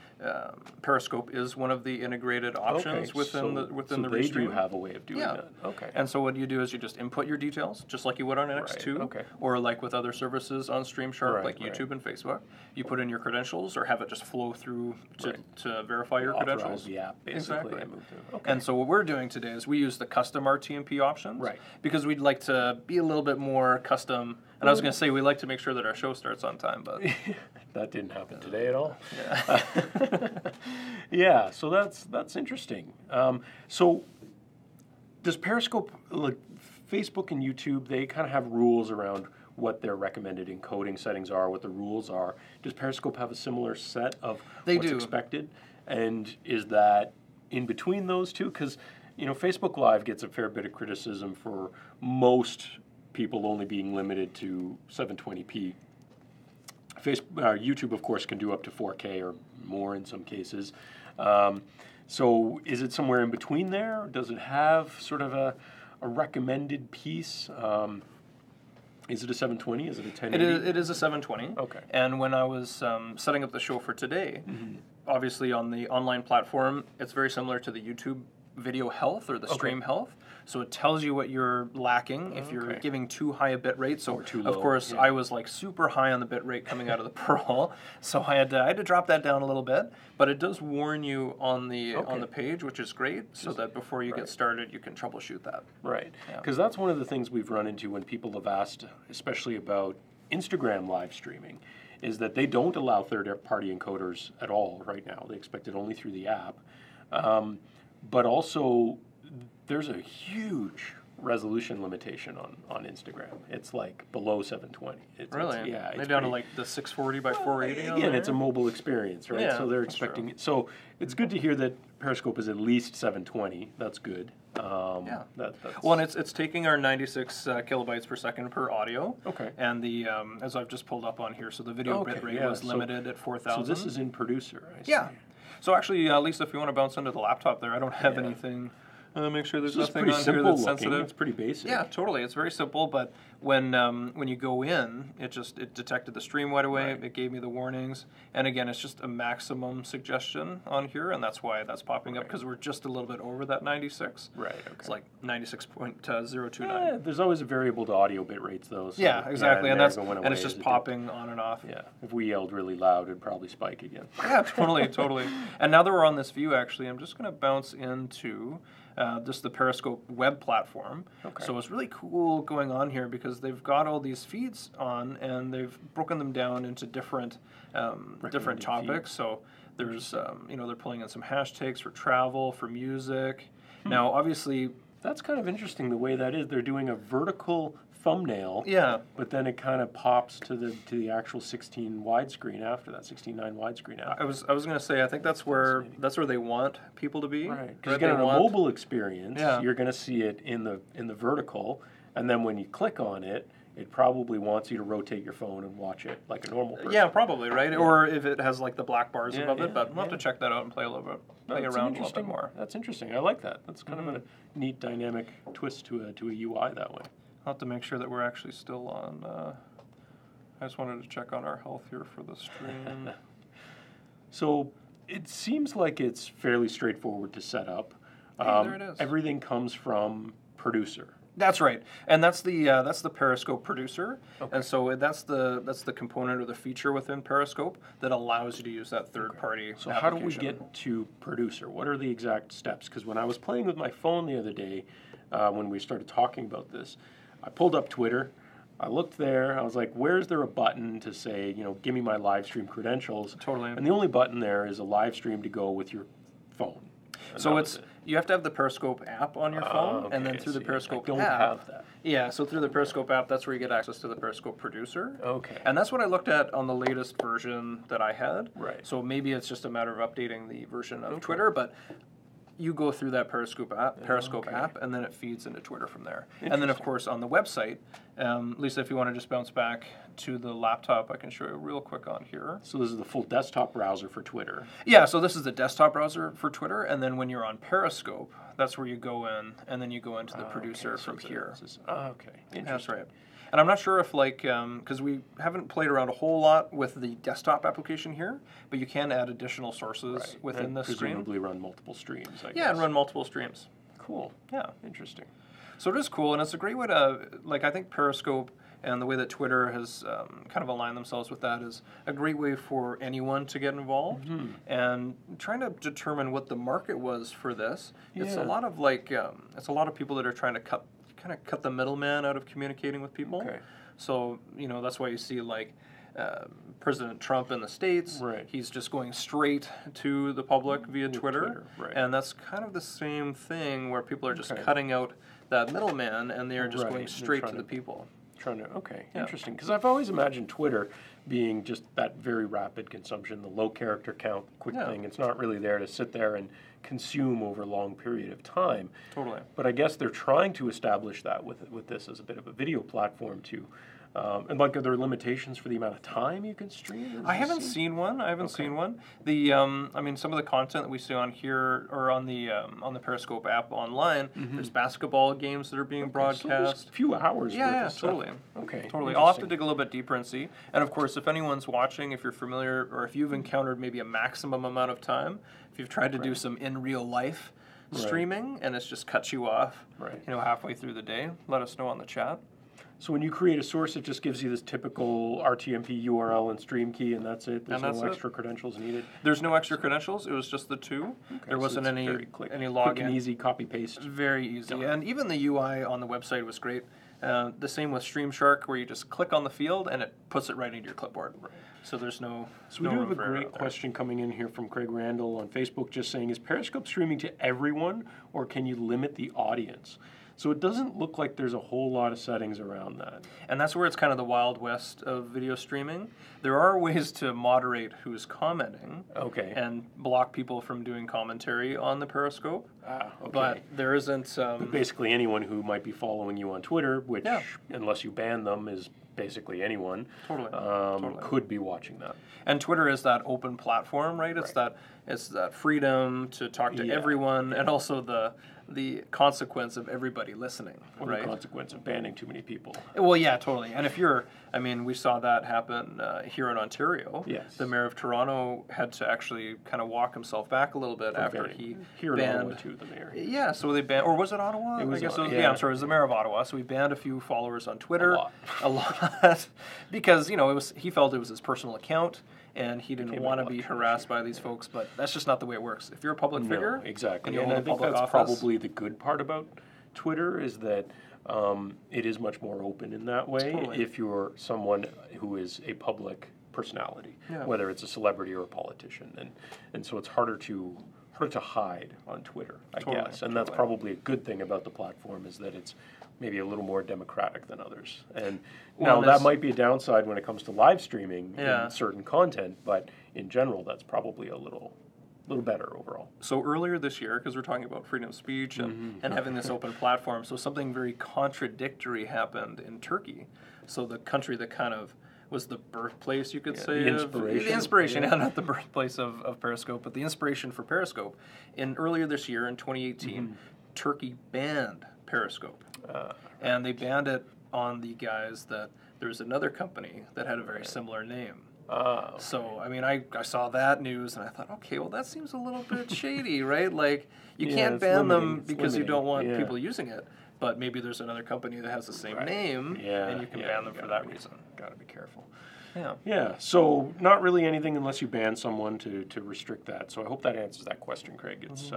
Speaker 2: Periscope is one of the integrated options within the restream.
Speaker 1: They do have a way of doing that. Okay.
Speaker 2: And so what you do is you just input your details, just like you would on an X2, or like with other services on Streamshark, like YouTube and Facebook. You put in your credentials, or have it just flow through to verify your credentials.
Speaker 1: The app, basically.
Speaker 2: And so what we're doing today is we use the custom RTMP options, because we'd like to be a little bit more custom. And I was going to say, we like to make sure that our show starts on time, but
Speaker 1: that didn't happen today at all. Yeah, so that's interesting. So does Periscope, like Facebook and YouTube, they kind of have rules around what their recommended encoding settings are, what the rules are. Does Periscope have a similar set of what's expected? And is that in between those two? Because, Facebook Live gets a fair bit of criticism for most people only being limited to 720p. YouTube, of course, can do up to 4K or more in some cases. So is it somewhere in between there? Does it have sort of a recommended piece? Is it a 720? Is it a 1080?
Speaker 2: It is a 720.
Speaker 1: Okay.
Speaker 2: And when I was setting up the show for today, obviously on the online platform, it's very similar to the YouTube video health or the stream health. So it tells you what you're lacking if you're giving too high a bit rate. So
Speaker 1: or too low.
Speaker 2: Of course, I was like super high on the bit rate coming out of the Pearl, so I had to drop that down a little bit. But it does warn you on the page, which is great, so that before you get started, you can troubleshoot that.
Speaker 1: Right. Because that's one of the things we've run into when people have asked, especially about Instagram live streaming, is that they don't allow third-party encoders at all right now. They expect it only through the app. But also, there's a huge resolution limitation on Instagram. It's like below 720.
Speaker 2: Really?
Speaker 1: Yeah.
Speaker 2: They're down to like the 640 by 480.
Speaker 1: Again, it's a mobile experience, right?
Speaker 2: Yeah,
Speaker 1: so they're expecting it. So it's good to hear that Periscope is at least 720. That's good.
Speaker 2: Yeah.
Speaker 1: That's
Speaker 2: Well, and it's taking our 96 kilobytes per second per audio.
Speaker 1: okay.
Speaker 2: And the as I've just pulled up on here, so the video
Speaker 1: Okay,
Speaker 2: bit rate
Speaker 1: yeah,
Speaker 2: was limited at 4,000.
Speaker 1: So this is in Producer, I see.
Speaker 2: Yeah. So actually, Lisa, if you want to bounce into the laptop there, I don't have
Speaker 1: Yeah.
Speaker 2: anything. Make sure there's
Speaker 1: This is
Speaker 2: nothing
Speaker 1: pretty
Speaker 2: on
Speaker 1: simple
Speaker 2: here that's
Speaker 1: looking.
Speaker 2: sensitive.
Speaker 1: It's pretty basic.
Speaker 2: Yeah, totally. It's very simple, but when you go in, it detected the stream right away.
Speaker 1: Right.
Speaker 2: It gave me the warnings, and again, it's just a maximum suggestion on here, and that's why that's popping up, because we're just a little bit over that 96.
Speaker 1: Right. Okay.
Speaker 2: It's like 96.029.
Speaker 1: Yeah, there's always a variable to audio bit rates though. So
Speaker 2: Yeah, exactly, and
Speaker 1: it
Speaker 2: that's
Speaker 1: never went
Speaker 2: and it's
Speaker 1: away
Speaker 2: just
Speaker 1: as it
Speaker 2: popping on and off.
Speaker 1: did. Yeah, if we yelled really loud, it'd probably spike again.
Speaker 2: Yeah, totally, totally. And now that we're on this view, actually, I'm just going to bounce into just the Periscope web platform.
Speaker 1: Okay.
Speaker 2: So it's really cool going on here because they've got all these feeds on, and they've broken them down into different topics. So there's they're pulling in some hashtags for travel, for music. Now, obviously,
Speaker 1: That's kind of interesting the way that is. They're doing a vertical thumbnail.
Speaker 2: yeah.
Speaker 1: But then it kind of pops to the actual 16 widescreen after that, 16:9 widescreen after.
Speaker 2: I was going to say, I think that's where they want people to be.
Speaker 1: Right, because
Speaker 2: Right?
Speaker 1: again,
Speaker 2: They
Speaker 1: on a
Speaker 2: want-
Speaker 1: mobile experience,
Speaker 2: Yeah.
Speaker 1: you're going to see it in the vertical, and then when you click on it, it probably wants you to rotate your phone and watch it like a normal person.
Speaker 2: Yeah, probably, right? Or if it has like the black bars
Speaker 1: Yeah,
Speaker 2: above
Speaker 1: yeah,
Speaker 2: it, but we'll have
Speaker 1: yeah.
Speaker 2: to check that out and play a little bit, play
Speaker 1: That's an
Speaker 2: around a little bit
Speaker 1: interesting-
Speaker 2: more.
Speaker 1: That's interesting. I like that. That's kind of a neat dynamic twist to a UI that way.
Speaker 2: I'll have to make sure that we're actually still on. I just wanted to check on our health here for the stream.
Speaker 1: So it seems like it's fairly straightforward to set up.
Speaker 2: Hey, there it is.
Speaker 1: Everything comes from Producer.
Speaker 2: That's right, and that's the Periscope Producer,
Speaker 1: Okay.
Speaker 2: and so that's the component or the feature within Periscope that allows you to use that third-party.
Speaker 1: So how do we get to Producer? What are the exact steps? Because when I was playing with my phone the other day, when we started talking about this, I pulled up Twitter. I looked there. I was like, "Where's there a button to say, give me my live stream credentials?"
Speaker 2: Totally.
Speaker 1: And the only button there is a live stream to go with your phone. And
Speaker 2: So
Speaker 1: that
Speaker 2: it's
Speaker 1: was it.
Speaker 2: you have to have the Periscope app on your phone, and then
Speaker 1: Okay,
Speaker 2: through the
Speaker 1: see,
Speaker 2: Periscope
Speaker 1: I don't
Speaker 2: app.
Speaker 1: have that.
Speaker 2: Yeah, so through the Periscope app, that's where you get access to the Periscope Producer.
Speaker 1: Okay.
Speaker 2: And that's what I looked at on the latest version that I had.
Speaker 1: Right.
Speaker 2: So maybe it's just a matter of updating the version of Twitter, but you go through that Periscope app, and then it feeds into Twitter from there. And then, of course, on the website, Lisa, if you want to just bounce back to the laptop, I can show you real quick on here.
Speaker 1: So this is the full desktop browser for Twitter.
Speaker 2: Yeah, so this is the desktop browser for Twitter, and then when you're on Periscope, that's where you go in, and then you go into the producer
Speaker 1: Okay, so
Speaker 2: from
Speaker 1: it's
Speaker 2: here.
Speaker 1: Okay.
Speaker 2: That's
Speaker 1: Interesting.
Speaker 2: right. And I'm not sure if, because we haven't played around a whole lot with the desktop application here, but you can add additional sources
Speaker 1: Right.
Speaker 2: within
Speaker 1: And
Speaker 2: the stream.
Speaker 1: presumably run multiple streams, I guess.
Speaker 2: Yeah, and run multiple streams.
Speaker 1: Cool.
Speaker 2: Yeah.
Speaker 1: Interesting.
Speaker 2: So it is cool, and it's a great way to, I think Periscope and the way that Twitter has kind of aligned themselves with that is a great way for anyone to get involved.
Speaker 1: Mm-hmm.
Speaker 2: And trying to determine what the market was for this, it's a
Speaker 1: Yeah.
Speaker 2: lot of it's a lot of people that are trying to cut the middleman out of communicating with people.
Speaker 1: Okay.
Speaker 2: So that's why you see President Trump in the States.
Speaker 1: Right.
Speaker 2: He's just going straight to the public via Twitter.
Speaker 1: Right.
Speaker 2: And that's kind of the same thing where people are just
Speaker 1: Okay.
Speaker 2: cutting out that middleman, and they are just
Speaker 1: Right,
Speaker 2: going
Speaker 1: they're
Speaker 2: straight to
Speaker 1: trying
Speaker 2: the
Speaker 1: to-
Speaker 2: people. Yeah.
Speaker 1: Interesting. Because I've always imagined Twitter being just that very rapid consumption, the low character count, quick
Speaker 2: Yeah.
Speaker 1: thing. It's not really there to sit there and consume over a long period of time.
Speaker 2: Totally.
Speaker 1: But I guess they're trying to establish that with this as a bit of a video platform too. And are there limitations for the amount of time you can stream?
Speaker 2: I haven't seen one. The some of the content that we see on here or on the Periscope app online, there's basketball games that are being
Speaker 1: So there's
Speaker 2: broadcast.
Speaker 1: a few hours.
Speaker 2: Yeah,
Speaker 1: worth
Speaker 2: yeah,
Speaker 1: of stuff.
Speaker 2: totally.
Speaker 1: Okay.
Speaker 2: Totally. I'll have to
Speaker 1: interesting.
Speaker 2: dig a little bit deeper and see. And of course, if anyone's watching, if you're familiar or if you've encountered maybe a maximum amount of time, if you've tried to do some in real life streaming and it's just cut you off,
Speaker 1: Right.
Speaker 2: halfway through the day, let us know on the chat.
Speaker 1: So when you create a source, it just gives you this typical RTMP URL and stream key, and that's it. There's
Speaker 2: And that's
Speaker 1: no
Speaker 2: it.
Speaker 1: extra credentials needed.
Speaker 2: There's no extra credentials. It was just the two. There
Speaker 1: so
Speaker 2: wasn't
Speaker 1: it's
Speaker 2: any
Speaker 1: very quick and
Speaker 2: login.
Speaker 1: easy copy paste.
Speaker 2: Very easy. And even the UI on the website was great. The same with StreamShark, where you just click on the field and it puts it right into your clipboard. So there's no.
Speaker 1: So we do have a great question coming in here from Craig Randall on Facebook, just saying, is Periscope streaming to everyone, or can you limit the audience? So it doesn't look like there's a whole lot of settings around that.
Speaker 2: And that's where it's kind of the wild west of video streaming. There are ways to moderate who's commenting.
Speaker 1: Okay.
Speaker 2: And block people from doing commentary on the Periscope.
Speaker 1: Okay.
Speaker 2: But there isn't...
Speaker 1: But basically anyone who might be following you on Twitter, which,
Speaker 2: Yeah.
Speaker 1: unless you ban them, is basically anyone,
Speaker 2: Totally.
Speaker 1: could be watching that.
Speaker 2: And Twitter is that open platform, right? It's that freedom to talk to everyone, and also the consequence of everybody listening, right?
Speaker 1: The consequence of banning too many people.
Speaker 2: Well, yeah, totally. And if you're, I mean, we saw that happen here in Ontario.
Speaker 1: Yes.
Speaker 2: The mayor of Toronto had to actually kind of walk himself back a little bit after he
Speaker 1: here in
Speaker 2: banned.
Speaker 1: Ottawa too, the mayor.
Speaker 2: Yeah, so they banned, or was it Ottawa?
Speaker 1: It was,
Speaker 2: I guess it was,
Speaker 1: yeah.
Speaker 2: I'm sorry, it was the mayor of Ottawa. So he banned a few followers on Twitter.
Speaker 1: A
Speaker 2: lot. Because, he felt it was his personal account, and he didn't
Speaker 1: Became
Speaker 2: want to
Speaker 1: an
Speaker 2: be
Speaker 1: election
Speaker 2: harassed by these folks, but that's just not the way it works. If you're a public figure,
Speaker 1: exactly.
Speaker 2: and you
Speaker 1: And
Speaker 2: hold
Speaker 1: I
Speaker 2: a
Speaker 1: think
Speaker 2: public
Speaker 1: that's
Speaker 2: office,
Speaker 1: probably the good part about Twitter is that it is much more open in that way.
Speaker 2: Totally.
Speaker 1: If you're someone who is a public personality,
Speaker 2: Yeah.
Speaker 1: whether it's a celebrity or a politician, and so it's harder to hide on Twitter, I guess. And that's probably a good thing about the platform, is that it's maybe a little more democratic than others. And now that might be a downside when it comes to live streaming in certain content, but in general, that's probably a little better overall.
Speaker 2: So earlier this year, because we're talking about freedom of speech and having this open platform, so something very contradictory happened in Turkey. So the country that kind of was the birthplace, you could say,
Speaker 1: the inspiration.
Speaker 2: The inspiration, not the birthplace of Periscope, but the inspiration for Periscope. Earlier this year, in 2018, Turkey banned Periscope. And they banned it on the guise that there was another company that had a very similar name.
Speaker 1: Okay.
Speaker 2: So, I mean, I saw that news and I thought, okay, well, that seems a little bit shady, right? Like, you can't ban them because you don't want people using it, but maybe there's another company that has the same name, and you can ban them for that reason.
Speaker 1: Got to be careful.
Speaker 2: Yeah.
Speaker 1: Yeah, so not really anything unless you ban someone to restrict that. So I hope that answers that question, Craig. It's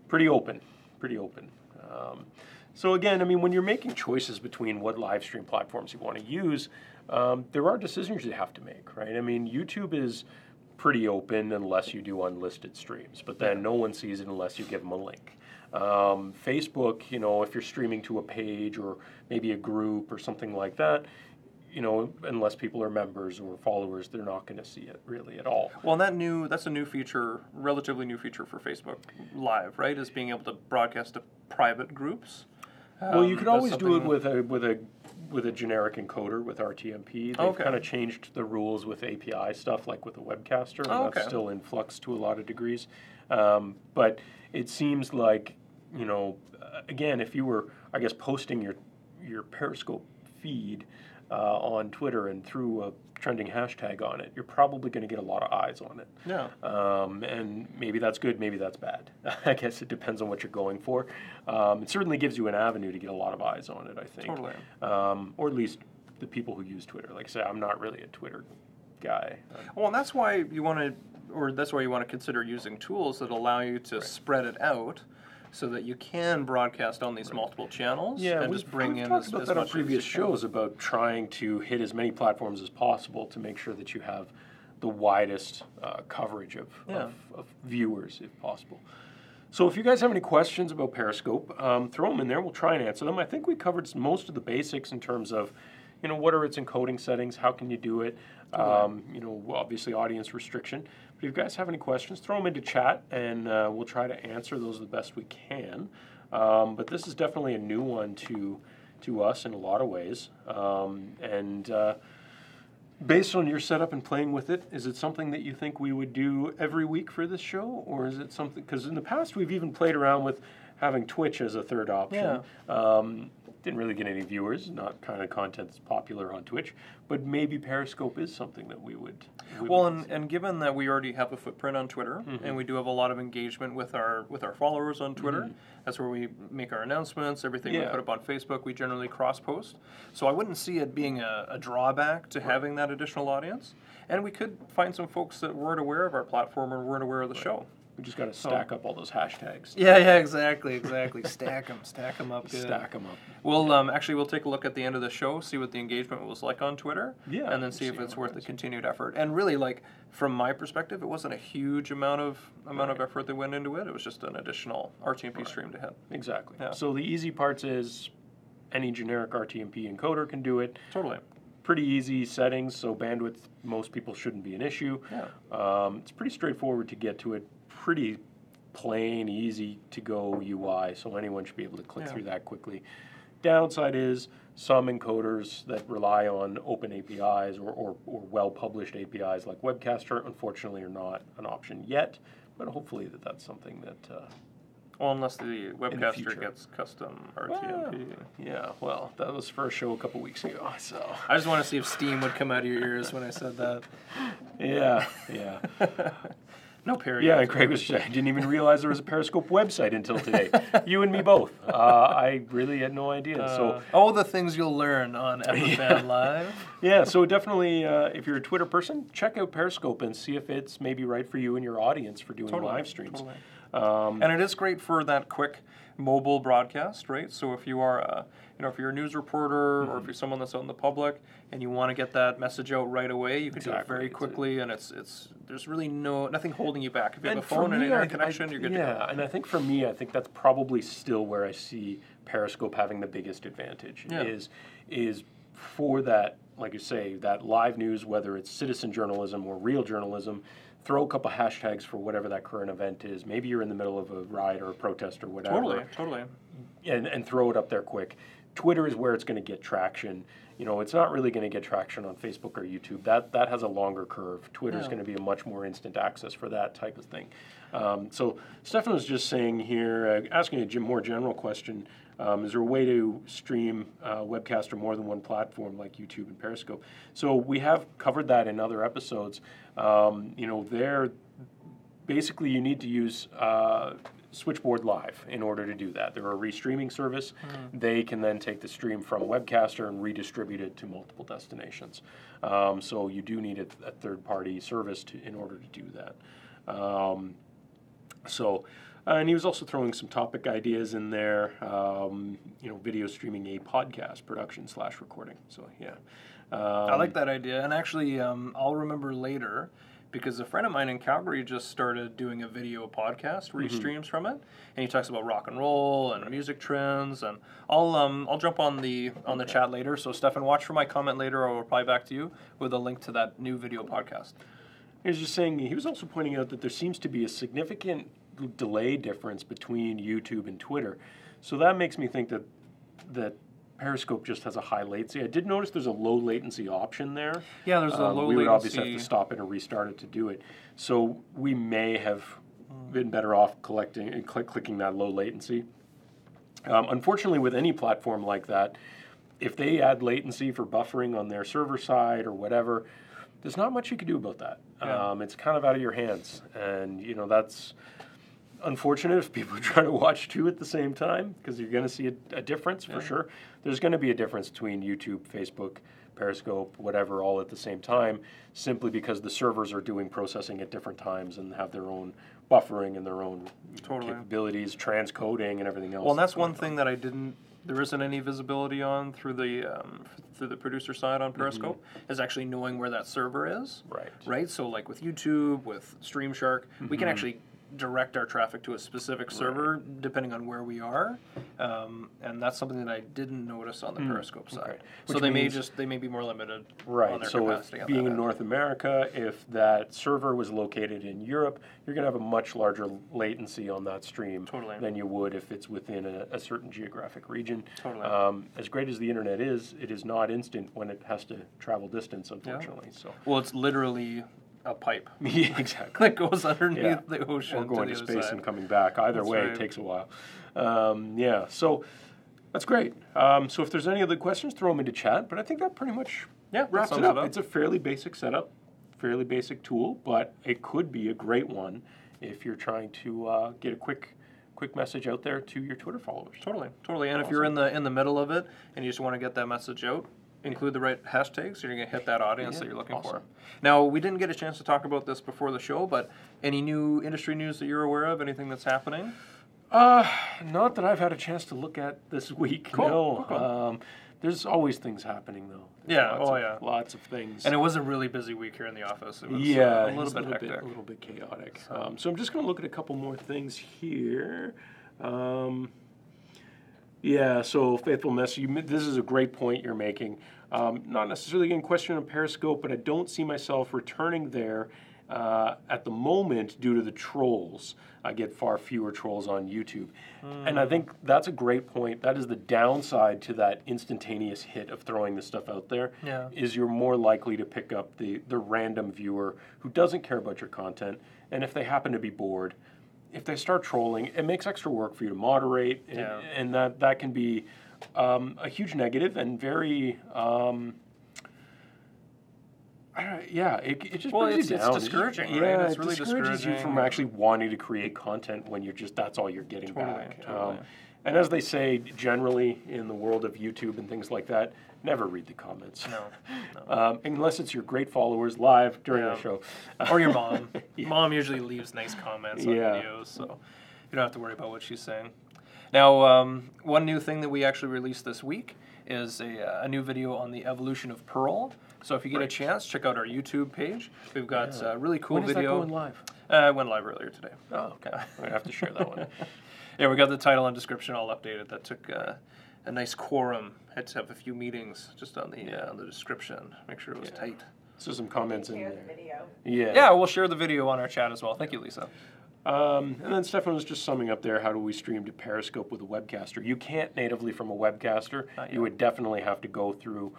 Speaker 1: pretty open. So again, I mean, when you're making choices between what live stream platforms you want to use, there are decisions you have to make, right? I mean, YouTube is pretty open unless you do unlisted streams, but then no one sees it unless you give them a link. Facebook, if you're streaming to a page or maybe a group or something like that, unless people are members or followers, they're not going to see it really at all.
Speaker 2: Well, and that's a new feature, relatively new feature for Facebook Live, right? Is being able to broadcast to private groups.
Speaker 1: Well, you could always do it with a generic encoder with RTMP. They've kind of changed the rules with API stuff, like with a webcaster, and that's still in flux to a lot of degrees. But it seems like, again, if you were, I guess, posting your Periscope feed on Twitter and threw a trending hashtag on it, you're probably going to get a lot of eyes on it.
Speaker 2: Yeah.
Speaker 1: And maybe that's good, maybe that's bad. I guess it depends on what you're going for. It certainly gives you an avenue to get a lot of eyes on it, I think.
Speaker 2: Totally.
Speaker 1: Or at least the people who use Twitter. Like I say, I'm not really a Twitter guy.
Speaker 2: Well, and that's why you want to consider using tools that allow you to spread it out, so that you can broadcast on these multiple channels and just bring in
Speaker 1: talked
Speaker 2: as
Speaker 1: about that on
Speaker 2: much
Speaker 1: previous
Speaker 2: as you can.
Speaker 1: shows about trying to hit as many platforms as possible to make sure that you have the widest coverage of viewers, if possible. So if you guys have any questions about Periscope, throw them in there. We'll try and answer them. I think we covered most of the basics in terms of, what are its encoding settings? How can you do it? Obviously audience restriction. But if you guys have any questions, throw them into chat, and we'll try to answer those the best we can. But this is definitely a new one to us in a lot of ways. Based on your setup and playing with it, is it something that you think we would do every week for this show? Or is it something, because in the past we've even played around with having Twitch as a third option. Didn't really get any viewers, not kind of content that's popular on Twitch, but maybe Periscope is something that we would.
Speaker 2: And given that we already have a footprint on Twitter, and we do have a lot of engagement with our followers on Twitter, that's where we make our announcements, everything we put up on Facebook, we generally cross-post. So I wouldn't see it being a drawback to having that additional audience. And we could find some folks that weren't aware of our platform or weren't aware of the show.
Speaker 1: We just got to stack up all those hashtags.
Speaker 2: Yeah, exactly. Stack them up. Good.
Speaker 1: Stack them up.
Speaker 2: We'll take a look at the end of the show, see what the engagement was like on Twitter,
Speaker 1: Yeah,
Speaker 2: and then see if it's worth the continued effort. And really, like from my perspective, it wasn't a huge amount of effort that went into it. It was just an additional RTMP stream to hit.
Speaker 1: Exactly.
Speaker 2: Yeah.
Speaker 1: So the easy parts is any generic RTMP encoder can do it.
Speaker 2: Totally.
Speaker 1: Pretty easy settings, so bandwidth most people shouldn't be an issue.
Speaker 2: Yeah.
Speaker 1: It's pretty straightforward to get to it. Pretty plain, easy to go UI, so anyone should be able to click through that quickly. Downside is some encoders that rely on open APIs or well-published APIs like Webcaster, unfortunately, are not an option yet, but hopefully that's something that...
Speaker 2: well, unless the Webcaster
Speaker 1: future.
Speaker 2: gets custom RTMP.
Speaker 1: Well, that was for a show a couple weeks ago, so...
Speaker 2: I just want to see if steam would come out of your ears when I said that.
Speaker 1: Yeah.
Speaker 2: No period.
Speaker 1: Yeah, and Craig was I didn't even realize there was a Periscope website until today. You and me both. I really had no idea. So
Speaker 2: all the things you'll learn on Epiphan Live.
Speaker 1: Yeah, so definitely, if you're a Twitter person, check out Periscope and see if it's maybe right for you and your audience for doing live streams.
Speaker 2: Totally. And it is great for that quick mobile broadcast, right? So if you are, if you're a news reporter or if you're someone that's out in the public and you want to get that message out right away, you can do it very quickly, and it's there's really nothing holding you back. If you have a phone and internet connection, you're good to go.
Speaker 1: Yeah, and I think for me, that's probably still where I see Periscope having the biggest advantage is for that, like you say, that live news, whether it's citizen journalism or real journalism. Throw a couple hashtags for whatever that current event is. Maybe you're in the middle of a riot or a protest or whatever.
Speaker 2: Totally.
Speaker 1: And throw it up there quick. Twitter is where it's going to get traction. It's not really going to get traction on Facebook or YouTube. That has a longer curve. Twitter's going to be a much more instant access for that type of thing. So Stefan was just saying here, asking a more general question, is there a way to stream webcast or more than one platform like YouTube and Periscope? So we have covered that in other episodes. Basically you need to use Switchboard Live in order to do that. They're a restreaming service. They can then take the stream from Webcaster and redistribute it to multiple destinations. So you do need a third-party service in order to do that. And he was also throwing some topic ideas in there, video streaming a podcast production / recording. So, yeah.
Speaker 2: I like that idea. And actually, I'll remember later, because a friend of mine in Calgary just started doing a video podcast where he streams from it, and he talks about rock and roll and music trends. And I'll jump on the chat later. So, Stefan, watch for my comment later. I'll reply back to you with a link to that new video podcast.
Speaker 1: He was just saying, he was also pointing out that there seems to be a significant delay difference between YouTube and Twitter. So that makes me think that Periscope just has a high latency. I did notice there's a low latency option there.
Speaker 2: Yeah, there's a low latency.
Speaker 1: We would obviously have to stop it and restart it to do it. So we may have been better off clicking that low latency. Unfortunately, with any platform like that, if they add latency for buffering on their server side or whatever, there's not much you can do about that.
Speaker 2: Yeah.
Speaker 1: It's kind of out of your hands. And, that's unfortunate if people try to watch two at the same time, because you're going to see a difference for sure. There's going to be a difference between YouTube, Facebook, Periscope, whatever, all at the same time, simply because the servers are doing processing at different times and have their own buffering and their own capabilities, transcoding and everything else.
Speaker 2: Well, and that's one thing that there isn't any visibility on through the producer side on Periscope, is actually knowing where that server is. Right. So like with YouTube, with StreamShark, we can actually direct our traffic to a specific server depending on where we are, and that's something that I didn't notice on the Periscope side.
Speaker 1: Okay.
Speaker 2: So they may be more limited on their
Speaker 1: so
Speaker 2: capacity.
Speaker 1: If being in North America, if that server was located in Europe, you're going to have a much larger latency on that stream than you would if it's within a certain geographic region. As great as the internet is, it is not instant when it has to travel distance, unfortunately. So
Speaker 2: it's literally a pipe.
Speaker 1: Yeah, exactly.
Speaker 2: That goes underneath the ocean.
Speaker 1: Or going
Speaker 2: to
Speaker 1: to
Speaker 2: the
Speaker 1: space
Speaker 2: side.
Speaker 1: and coming back. Either way, it takes a while. So that's great. So if there's any other questions, throw them into chat. But I think that pretty much wraps it up. It's a fairly basic setup, fairly basic tool, but it could be a great one if you're trying to get a quick message out there to your Twitter followers.
Speaker 2: Totally. And if you're in the middle of it and you just want to get that message out, include the right hashtags, so you're going to hit that audience that you're looking
Speaker 1: awesome.
Speaker 2: for. Now, we didn't get a chance to talk about this before the show, but any new industry news that you're aware of? Anything that's happening?
Speaker 1: Not that I've had a chance to look at this week.
Speaker 2: Cool.
Speaker 1: No.
Speaker 2: Cool.
Speaker 1: There's always things happening, though.
Speaker 2: Yeah,
Speaker 1: Lots of things.
Speaker 2: And it was a really busy week here in the office. It was
Speaker 1: a
Speaker 2: a little bit hectic.
Speaker 1: A little bit chaotic. So I'm just going to look at a couple more things here. So Faithful Messenger, this is a great point you're making. Not necessarily getting questioned on Periscope, but I don't see myself returning there at the moment due to the trolls. I get far fewer trolls on YouTube. And I think that's a great point. That is the downside to that instantaneous hit of throwing this stuff out there, is you're more likely to pick up the random viewer who doesn't care about your content, and if they happen to be bored, if they start trolling, it makes extra work for you to moderate, and that can be a huge negative and very... it just brings you down.
Speaker 2: It's discouraging, right?
Speaker 1: Yeah,
Speaker 2: It's really
Speaker 1: discourages you from actually wanting to create content when that's all you're getting back.
Speaker 2: Totally.
Speaker 1: And as they say, generally in the world of YouTube and things like that, never read the comments.
Speaker 2: No.
Speaker 1: Unless it's your great followers live during the show.
Speaker 2: Or your mom. Mom usually leaves nice comments on videos, so you don't have to worry about what she's saying. Now, one new thing that we actually released this week is a new video on the evolution of Pearl. So if you get a chance, check out our YouTube page. We've got a really cool video.
Speaker 1: When is that going live?
Speaker 2: It went live earlier today.
Speaker 1: Oh, okay. I have to share that one.
Speaker 2: Yeah, we got the title and description all updated. That took a nice quorum. Had to have a few meetings just on the description. Make sure it was tight.
Speaker 1: So some comments in
Speaker 3: Share
Speaker 1: there.
Speaker 3: the video.
Speaker 2: Yeah, we'll share the video on our chat as well. Thank you, Lisa.
Speaker 1: And then Stefan was just summing up there, how do we stream to Periscope with a webcaster? You can't natively from a webcaster. You would definitely have to go through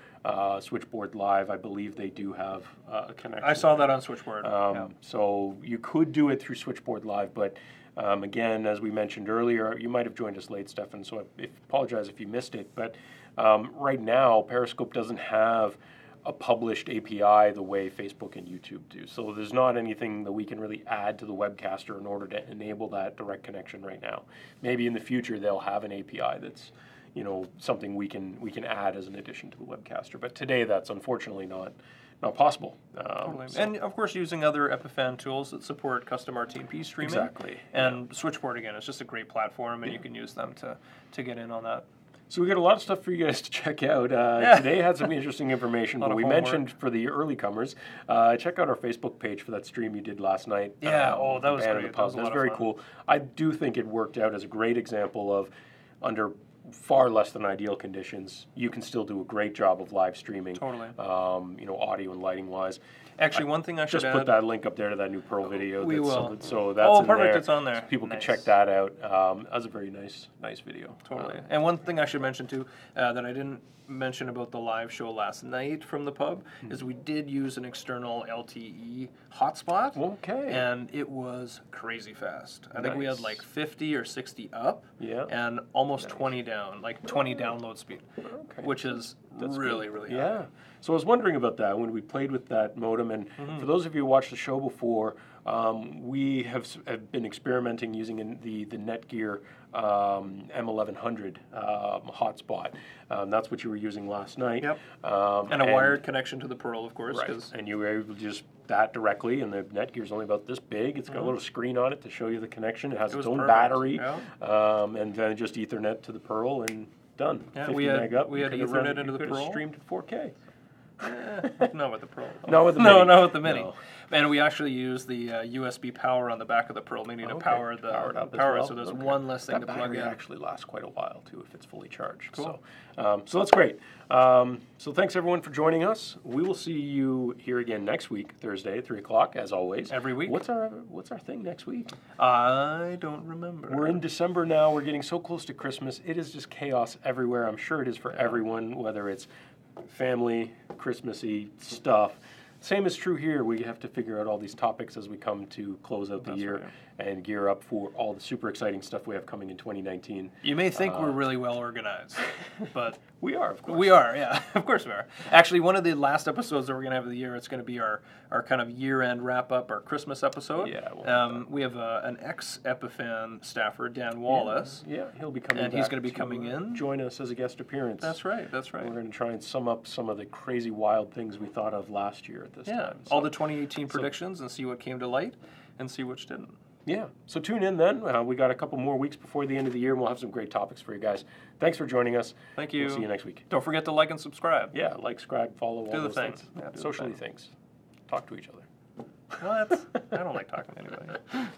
Speaker 1: Switchboard Live. I believe they do have a connection.
Speaker 2: I saw that on Switchboard.
Speaker 1: So you could do it through Switchboard Live, but again, as we mentioned earlier, you might have joined us late, Stefan, so I apologize if you missed it. But right now, Periscope doesn't have a published API the way Facebook and YouTube do. So there's not anything that we can really add to the webcaster in order to enable that direct connection right now. Maybe in the future they'll have an API that's, something we can add as an addition to the webcaster. But today that's unfortunately not possible.
Speaker 2: Totally. And of course using other Epiphan tools that support custom RTMP streaming.
Speaker 1: Exactly.
Speaker 2: And Switchboard again, it's just a great platform and you can use them to get in on that.
Speaker 1: So we got a lot of stuff for you guys to check out. Today had some interesting information, but we mentioned for the early comers, check out our Facebook page for that stream you did last night.
Speaker 2: Yeah, that was great.
Speaker 1: That was very cool. I do think it worked out as a great example of under far less than ideal conditions, you can still do a great job of live streaming.
Speaker 2: Totally.
Speaker 1: Audio and lighting wise.
Speaker 2: Actually, one thing I should
Speaker 1: just
Speaker 2: add,
Speaker 1: put that link up there to that new Pearl video.
Speaker 2: We will.
Speaker 1: So that's in
Speaker 2: perfect.
Speaker 1: there.
Speaker 2: It's on there.
Speaker 1: So people can check that out. That was a very nice video.
Speaker 2: Totally. And one thing I should mention too that I didn't mention about the live show last night from the pub is we did use an external LTE hotspot.
Speaker 1: Okay.
Speaker 2: And it was crazy fast. I think we had like 50 or 60 up.
Speaker 1: Yeah.
Speaker 2: And almost 20 down, like 20 download speed, which is really high.
Speaker 1: Yeah. So I was wondering about that when we played with that modem. And for those of you who watched the show before, we have been experimenting using the Netgear M1100 hotspot. That's what you were using last night.
Speaker 2: Yep. And a wired connection to the Pearl, of course.
Speaker 1: Right. And you were able to just that directly, and the Netgear's only about this big. It's got a little screen on it to show you the connection. It has its own battery, and then just Ethernet to the Pearl, and done.
Speaker 2: Yeah,
Speaker 1: 50
Speaker 2: we had
Speaker 1: meg up.
Speaker 2: Ethernet into the Pearl.
Speaker 1: Streamed at 4K.
Speaker 2: Not with the Pearl.
Speaker 1: Not with the Mini.
Speaker 2: No, not with the Mini.
Speaker 1: No.
Speaker 2: And we actually use the USB power on the back of the Pearl Mini to power it up. So there's one less thing to plug in.
Speaker 1: That actually lasts quite a while too if it's fully charged.
Speaker 2: Cool.
Speaker 1: So that's great. So thanks everyone for joining us. We will see you here again next week, Thursday at 3 o'clock, as always.
Speaker 2: Every week.
Speaker 1: What's our thing next week?
Speaker 2: I don't remember.
Speaker 1: We're in December now. We're getting so close to Christmas. It is just chaos everywhere. I'm sure it is for everyone, whether it's family, Christmassy stuff. Same is true here. We have to figure out all these topics as we come to close out the year and gear up for all the super exciting stuff we have coming in 2019.
Speaker 2: You may think we're really well organized, but
Speaker 1: we are, of course.
Speaker 2: We are, yeah. Of course we are. Actually, one of the last episodes that we're going to have of the year, it's going to be our kind of year-end wrap-up, our Christmas episode.
Speaker 1: Yeah.
Speaker 2: We have an ex-Epiphan staffer, Dan Wallace.
Speaker 1: Yeah, he'll be coming
Speaker 2: and he's going to be coming in.
Speaker 1: Join us as a guest appearance.
Speaker 2: That's right, that's right.
Speaker 1: We're going to try and sum up some of the crazy, wild things we thought of last year at this time.
Speaker 2: All the 2018 predictions and see what came to light and see which didn't.
Speaker 1: Yeah, so tune in then. We got a couple more weeks before the end of the year, and we'll have some great topics for you guys. Thanks for joining us.
Speaker 2: Thank you.
Speaker 1: We'll see you next week.
Speaker 2: Don't forget to like and subscribe.
Speaker 1: Yeah, like, subscribe, follow, all those things.
Speaker 2: Yeah,
Speaker 1: socially things. Talk to each other.
Speaker 2: Well, I don't like talking to anybody.